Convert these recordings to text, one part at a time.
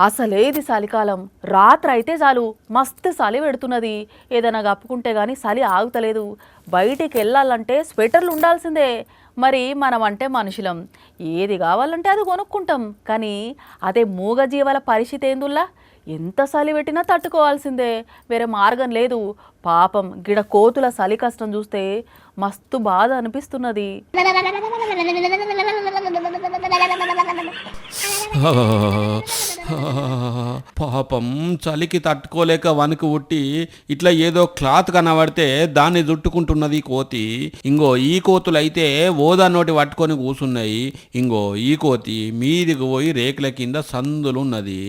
అసలేది చలికాలం రాత్రి అయితే చాలు మస్తు చలి పెడుతున్నది. ఏదైనా కప్పుకుంటే గానీ చలి ఆగుతలేదు. బయటికి వెళ్ళాలంటే స్వెటర్లు ఉండాల్సిందే. మరి మనం అంటే మనుషులం, ఏది కావాలంటే అది కొనుక్కుంటాం. కానీ అదే మూగజీవాల పరిస్థితి ఏందుల్లా? ఎంత చలి పెట్టినా తట్టుకోవాల్సిందే, వేరే మార్గం లేదు. పాపం గిడ కోతుల చలి కష్టం చూస్తే మస్తు బాధ అనిపిస్తున్నది. పాపం చలికి తట్టుకోలేక వణుకు ఉట్టి ఇట్లా ఏదో క్లాత్ కనబడితే దాన్ని చుట్టుకుంటున్నది కోతి. ఇంగో ఈ కోతులైతే ఓదా నోటి పట్టుకొని కూసున్నాయి. ఇంగో ఈ కోతి మీదికి పోయి రేకుల కింద సందులున్నది.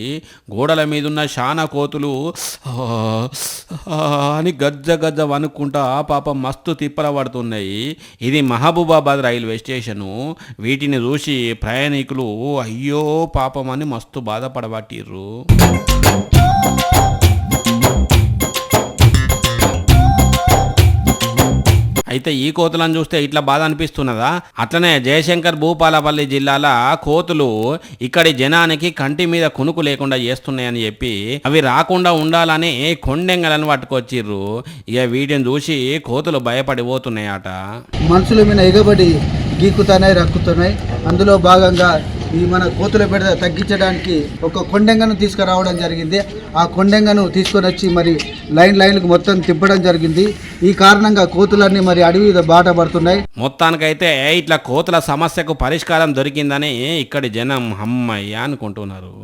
గోడల మీదున్న శానా కోతులు అని గజ్జ గజ్జ వణుక్కుంటా పాపం మస్తు తిప్పల పడుతున్నాయి. ఇది మహబూబాబాద్ రైల్వే స్టేషను. వీటిని చూసి ప్రయాణికులు అయ్యో పాపం అని మస్తు బాధపడబట్టిర్రు. అయితే ఈ కోతులను చూస్తే ఇట్లా బాధ అనిపిస్తున్నదా? అట్లనే జయశంకర్ భూపాలపల్లి జిల్లాల కోతులు ఇక్కడి జనానికి కంటి మీద కునుకు లేకుండా చేస్తున్నాయని చెప్పి అవి రాకుండా ఉండాలని కొండెంగలను పట్టుకొచ్చిర్రు. ఇక వీటిని చూసి కోతులు భయపడిపోతున్నాయట. మనుషుల మీద ఎగబడి గీకుతున్నాయి, రక్కుతున్నాయి. అందులో భాగంగా ఈ మన కోతుల బెడద తగ్గించడానికి ఒక కొండెంగను తీసుకురావడం జరిగింది. ఆ కొండెంగను తీసుకొని వచ్చి మరి లైన్లకు మొత్తం తిప్పడం జరిగింది. ఈ కారణంగా కోతులన్నీ మరి అడవి బాట పడుతున్నాయి. మొత్తానికైతే ఇట్లా కోతుల సమస్యకు పరిష్కారం దొరికిందని ఇక్కడి జనం అమ్మయ్య అనుకుంటున్నారు.